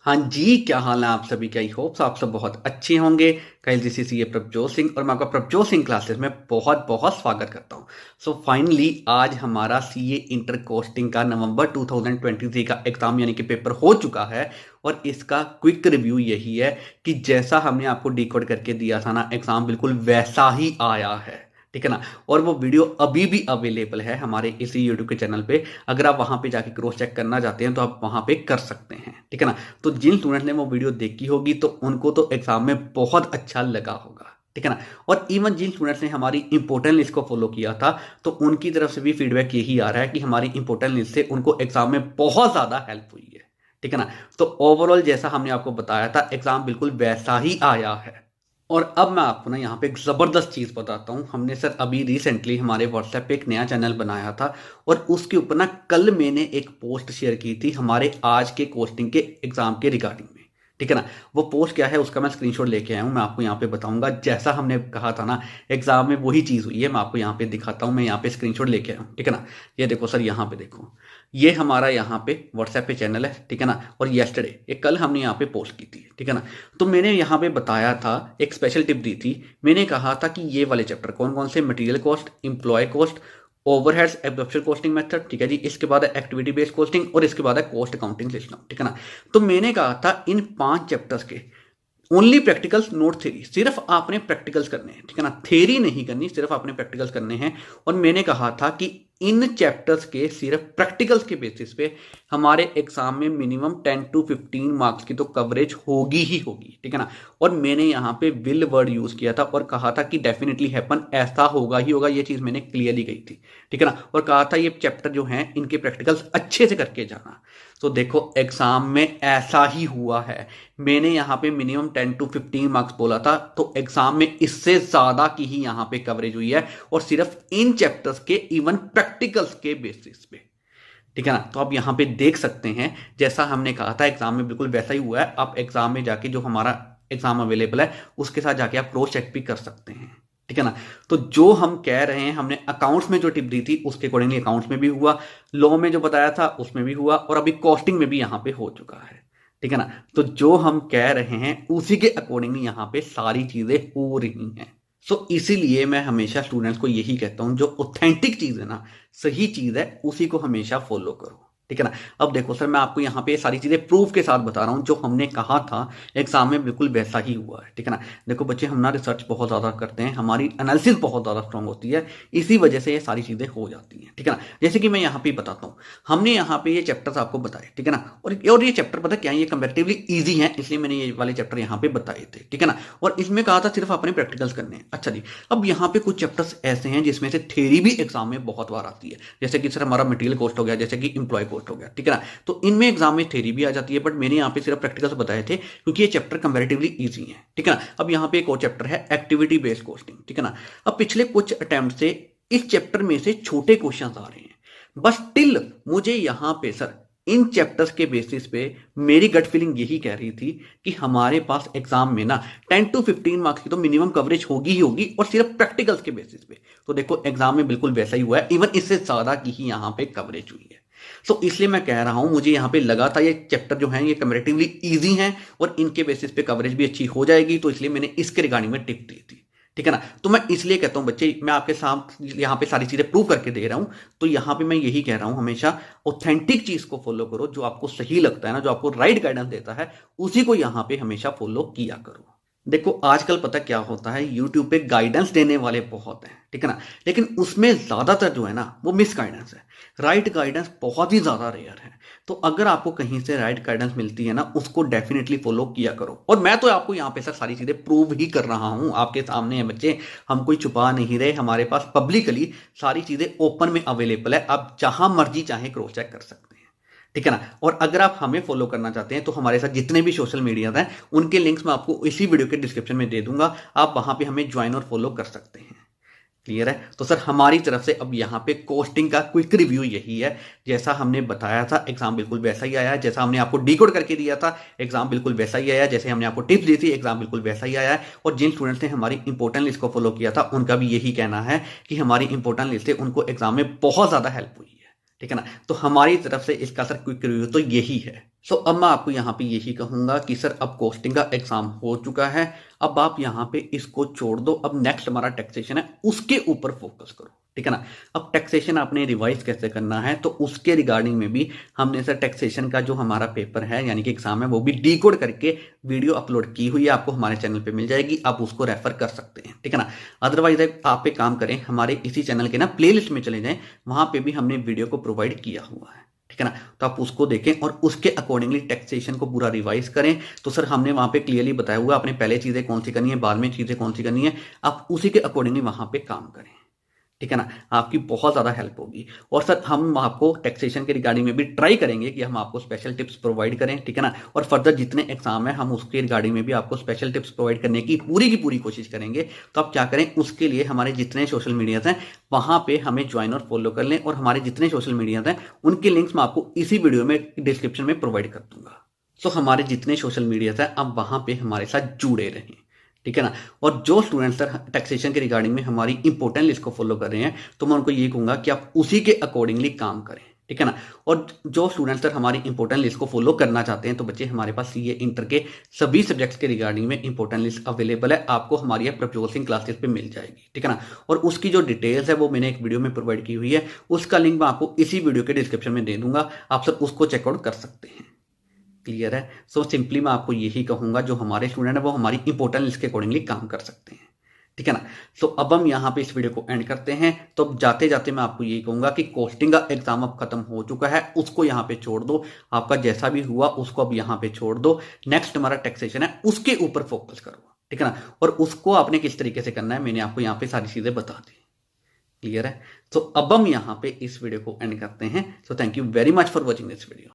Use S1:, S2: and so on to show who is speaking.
S1: हाँ जी, क्या हाल है आप सभी का? आई होप्स आप सब बहुत अच्छे होंगे। कल दिस इज ये प्रभजोत सिंह और मैं आपका प्रभजोत सिंह क्लासेस में बहुत बहुत स्वागत करता हूँ। सो फाइनली आज हमारा सीए इंटर कोस्टिंग का नवंबर 2023 का एग्जाम यानी कि पेपर हो चुका है। और इसका क्विक रिव्यू यही है कि जैसा हमने आपको डिकोड करके दिया था ना, एग्जाम बिल्कुल वैसा ही आया है। ठीक है ना। और वो वीडियो अभी भी अवेलेबल है हमारे इसी यूट्यूब के चैनल पे। अगर आप वहां पे जाके क्रॉस चेक करना चाहते हैं तो आप वहां पे कर सकते हैं। ठीक है ना। तो जिन स्टूडेंट्स ने वो वीडियो देखी होगी तो उनको तो एग्जाम में बहुत अच्छा लगा होगा। ठीक है ना। और इवन जिन स्टूडेंट्स ने हमारी इंपोर्टेंट लिस्ट को फॉलो किया था तो उनकी तरफ से भी फीडबैक यही आ रहा है कि हमारी इंपोर्टेंट लिस्ट से उनको एग्जाम में बहुत ज्यादा हेल्प हुई है। ठीक है ना। तो ओवरऑल जैसा हमने आपको बताया था एग्जाम बिल्कुल वैसा ही आया है। और अब मैं आपको ना यहाँ पे एक ज़बरदस्त चीज़ बताता हूँ। हमने सर अभी रिसेंटली हमारे व्हाट्सएप पे एक नया चैनल बनाया था और उसके ऊपर ना कल मैंने एक पोस्ट शेयर की थी हमारे आज के कोस्टिंग के एग्ज़ाम के रिगार्डिंग में। ठीक है ना। वो पोस्ट क्या है उसका मैं स्क्रीनशॉट लेके आया हूँ, मैं आपको यहाँ पे बताऊंगा। जैसा हमने कहा था ना एग्जाम में वही चीज़ हुई है। मैं आपको यहाँ पे दिखाता हूँ, मैं यहाँ पे स्क्रीनशॉट लेके आया हूँ। ठीक है ना। ये देखो सर, यहाँ पे देखो, ये हमारा यहाँ पे व्हाट्सएप पे चैनल है। ठीक है ना। और येस्टरडे ये कल हमने यहाँ पे पोस्ट की थी। ठीक है ना। तो मैंने यहाँ पे बताया था, एक स्पेशल टिप दी थी। मैंने कहा था कि ये वाले चैप्टर कौन कौन से, material cost, employ cost, overheads, absorption costing method. ठीक है जी। इसके बाद है एक्टिविटी बेस्ड कॉस्टिंग और इसके बाद है कॉस्ट अकाउंटिंग सिस्टम। ठीक है ना। तो मैंने कहा था इन 5 चैप्टर्स के ओनली प्रैक्टिकल्स, नोट थ्योरी। सिर्फ आपने प्रैक्टिकल्स करने हैं। ठीक है ना। थ्योरी नहीं करनी, सिर्फ आपने प्रैक्टिकल्स करने हैं। और मैंने कहा था कि इन चैप्टर्स के सिर्फ प्रैक्टिकल्स के बेसिस पे हमारे एग्जाम में मिनिमम 10 to 15 मार्क्स की तो कवरेज होगी ही होगी। ठीक है ना। और मैंने यहाँ पे विल वर्ड यूज किया था और कहा था कि डेफिनेटली हैपन, ऐसा होगा ही होगा। ये चीज मैंने क्लियरली कही थी। ठीक है ना। और कहा था ये चैप्टर जो हैं इनके प्रैक्टिकल्स अच्छे से करके जाना। तो देखो एग्जाम में ऐसा ही हुआ है। मैंने यहाँ पे मिनिमम 10 to 15 मार्क्स बोला था, तो एग्जाम में इससे ज्यादा की ही यहाँ पे कवरेज हुई है और सिर्फ इन चैप्टर्स के इवन प्रैक्टिकल्स के बेसिस पे। ठीक है ना। तो आप यहाँ पे देख सकते हैं जैसा हमने कहा था एग्जाम में बिल्कुल वैसा ही हुआ है। आप एग्जाम में जाके जो हमारा एग्जाम अवेलेबल है उसके साथ जाके आप क्रॉस चेक भी कर सकते हैं। ठीक है ना। तो जो हम कह रहे हैं, हमने अकाउंट्स में जो टिप दी थी उसके अकॉर्डिंगली अकाउंट्स में भी हुआ, लॉ में जो बताया था उसमें भी हुआ और अभी कॉस्टिंग में भी यहाँ पे हो चुका है। ठीक है ना। तो जो हम कह रहे हैं उसी के अकॉर्डिंगली यहाँ पे सारी चीजें हो रही हैं। इसीलिए मैं हमेशा स्टूडेंट्स को यही कहता हूं, जो ऑथेंटिक चीज है ना, सही चीज है, उसी को हमेशा फॉलो करो। ठीक है ना। अब देखो सर, मैं आपको यहाँ पे सारी चीजें प्रूफ के साथ बता रहा हूँ। जो हमने कहा था एग्जाम में बिल्कुल वैसा ही हुआ है। ठीक है ना। देखो बच्चे, हम ना रिसर्च बहुत ज्यादा करते हैं, हमारी एनालिसिस बहुत ज्यादा स्ट्रांग होती है, इसी वजह से ये सारी चीजें हो जाती हैं। ठीक है ना। जैसे कि मैं यहाँ पे बताता हूँ, हमने यहाँ पे ये चैप्टर्स आपको बताए। ठीक है ना। और ये चैप्टर पता क्या है, ये कंपेरेटिवली ईजी है, इसलिए मैंने ये वाले चैप्टर यहाँ पे बताए थे। ठीक है ना। और इसमें कहा था सिर्फ अपने प्रैक्टिकल्स करने हैं। अच्छा जी। अब यहाँ पे कुछ चैप्टर्स ऐसे हैं जिसमें से थ्योरी भी एग्जाम में बहुत बार आती है, जैसे कि सर हमारा मटेरियल कॉस्ट हो गया, जैसे कि इंप्लॉय कॉस्ट हो गया। ठीक है ना। तो इनमें एग्जाम में थ्योरी भी आ जाती है, बट मैंने यहाँ पे सिर्फ प्रैक्टिकल्स बताए थे क्योंकि ये चैप्टर कंपैरेटिवली इजी है। ठीक है ना। अब यहाँ पे एक और चैप्टर है एक्टिविटी बेस्ड कॉस्टिंग। ठीक है ना। अब पिछले कुछ अटेम्प्ट से इस चैप्टर में से छोटे क्वेश्चन आ रहे हैं, बस टिल मुझे यहाँ पे सर इन चैप्टर्स के बेसिस पे मेरी गट फीलिंग यही कह रही थी कि हमारे पास एग्जाम में ना 10 to 15 मार्क्स की तो मिनिमम कवरेज होगी ही होगी और सिर्फ प्रैक्टिकल्स के बेसिस पे। तो देखो एग्जाम में बिल्कुल वैसा ही हुआ है, इवन इससे ज्यादा की ही यहाँ पे कवरेज हुई है। इसलिए मैं कह रहा हूं, मुझे यहाँ पे लगा था ये चैप्टर जो है ये कंपैरेटिवली इजी हैं और इनके बेसिस पे कवरेज भी अच्छी हो जाएगी, तो इसलिए मैंने इसके रिगार्डिंग में टिप दी थी। ठीक है ना। तो मैं इसलिए कहता हूं बच्चे, मैं आपके साथ यहाँ पे सारी चीजें प्रूव करके दे रहा हूं। तो यहाँ पे मैं यही कह रहा हूं, हमेशा ऑथेंटिक चीज को फॉलो करो, जो आपको सही लगता है ना, जो आपको राइट गाइडेंस देता है उसी को यहाँ पे हमेशा फॉलो किया करो। देखो आजकल पता क्या होता है, यूट्यूब पे गाइडेंस देने वाले बहुत हैं। ठीक है ना। लेकिन उसमें ज्यादातर जो है ना वो मिस गाइडेंस है। राइट गाइडेंस बहुत ही ज्यादा रेयर है। तो अगर आपको कहीं से राइट गाइडेंस मिलती है ना, उसको डेफिनेटली फॉलो किया करो। और मैं तो आपको यहाँ पे सर सारी चीजें प्रूव ही कर रहा हूँ, आपके सामने है बच्चे, हम कोई छुपा नहीं रहे। हमारे पास पब्लिकली सारी चीजें ओपन में अवेलेबल है, आप जहां मर्जी चाहे क्रॉस चेक कर सकते हैं। ठीक है ना। और अगर आप हमें फॉलो करना चाहते हैं तो हमारे साथ जितने भी सोशल मीडिया हैं उनके लिंक्स मैं आपको इसी वीडियो के डिस्क्रिप्शन में दे दूंगा, आप वहां पे हमें ज्वाइन और फॉलो कर सकते हैं। क्लियर है। तो सर हमारी तरफ से अब यहाँ पे कोस्टिंग का क्विक रिव्यू यही है, जैसा हमने बताया था एग्जाम बिल्कुल वैसा ही आया है, जैसा हमने आपको डिकोड करके दिया था एग्जाम बिल्कुल वैसा ही आया है, जैसे हमने आपको टिप्स दी थी एग्जाम बिल्कुल वैसा ही आया है। और जिन स्टूडेंट्स ने हमारी इंपॉर्टेंट लिस्ट को फॉलो किया था उनका भी यही कहना है कि हमारी इंपॉर्टेंट लिस्ट से उनको एग्जाम में बहुत ज्यादा हेल्प हुई है। ठीक है ना। तो हमारी तरफ से इसका सर क्विक रिव्यू तो यही है। सो अब मैं आपको यहाँ पे यही कहूँगा कि सर अब कॉस्टिंग का एग्जाम हो चुका है, अब आप यहाँ पे इसको छोड़ दो, अब नेक्स्ट हमारा टैक्सेशन है उसके ऊपर फोकस करो, ठीक है ना। अब टैक्सेशन आपने रिवाइज कैसे करना है, तो उसके रिगार्डिंग में भी हमने सर टैक्सेशन का जो हमारा पेपर है यानी कि एग्जाम है वो भी डिकोड करके वीडियो अपलोड की हुई है, आपको हमारे चैनल पे मिल जाएगी, आप उसको रेफर कर सकते हैं, ठीक है ना। अदरवाइज आप एक काम करें, हमारे इसी चैनल के ना प्लेलिस्ट में चले जाएं, वहां पे भी हमने वीडियो को प्रोवाइड किया हुआ है, ठीक है ना। तो आप उसको देखें और उसके अकॉर्डिंगली टैक्सेशन को पूरा रिवाइज करें। तो सर हमने वहां पे क्लियरली बताया हुआ आपने पहले चीजें कौन सी करनी है, बाद में चीजें कौन सी करनी है, आप उसी के अकॉर्डिंगली वहां पे काम करें, ठीक है ना। आपकी बहुत ज़्यादा हेल्प होगी। और सर हम आपको टैक्सेशन के रिगार्डिंग में भी ट्राई करेंगे कि हम आपको स्पेशल टिप्स प्रोवाइड करें, ठीक है ना। और फर्दर जितने एग्जाम है हम उसके रिगार्डिंग में भी आपको स्पेशल टिप्स प्रोवाइड करने की पूरी कोशिश करेंगे। तो आप क्या करें, उसके लिए हमारे जितने सोशल मीडियाज हैं वहाँ पे हमें ज्वाइन और फॉलो कर लें, और हमारे जितने सोशल मीडियाज हैं उनके लिंक्स मैं आपको इसी वीडियो में डिस्क्रिप्शन में प्रोवाइड कर दूंगा। सो हमारे जितने सोशल मीडियाज हैं आप वहाँ पे हमारे साथ जुड़े रहें, ठीक है ना। और जो स्टूडेंट्स सर टैक्सेशन के रिगार्डिंग में हमारी इंपॉर्टेंट लिस्ट को फॉलो कर रहे हैं, तो मैं उनको ये कहूंगा कि आप उसी के अकॉर्डिंगली काम करें, ठीक है ना। और जो स्टूडेंट्स सर हमारी इंपॉर्टेंट लिस्ट को फॉलो करना चाहते हैं, तो बच्चे हमारे पास सीए इंटर के सभी सब्जेक्ट्स के रिगार्डिंग में इंपॉर्टेंट लिस्ट अवेलेबल है, आपको हमारी प्रभजोत सिंह क्लासेस पे मिल जाएगी, ठीक है ना। और उसकी जो डिटेल्स है वो मैंने एक वीडियो में प्रोवाइड की हुई है, उसका लिंक मैं आपको इसी वीडियो के डिस्क्रिप्शन में दे दूंगा, आप सब उसको चेकआउट कर सकते हैं। क्लियर है। सो सिंपली मैं आपको यही कहूंगा, जो हमारे स्टूडेंट है वो हमारी इंपॉर्टेंट लिस्ट के अकॉर्डिंगली काम कर सकते हैं, ठीक है ना। सो अब हम यहाँ पे इस वीडियो को एंड करते हैं। तो अब जाते जाते मैं आपको यही कहूंगा कि कॉस्टिंग का एग्जाम अब खत्म हो चुका है, उसको यहाँ पे छोड़ दो, आपका जैसा भी हुआ उसको अब यहाँ पे छोड़ दो, नेक्स्ट हमारा टैक्सेशन है उसके ऊपर फोकस करो, ठीक है ना। और उसको आपने किस तरीके से करना है मैंने आपको यहाँ पे सारी चीजें बता दी। क्लियर है। तो अब हम यहाँ पे इस वीडियो को एंड करते हैं। So thank you very much for watching this video.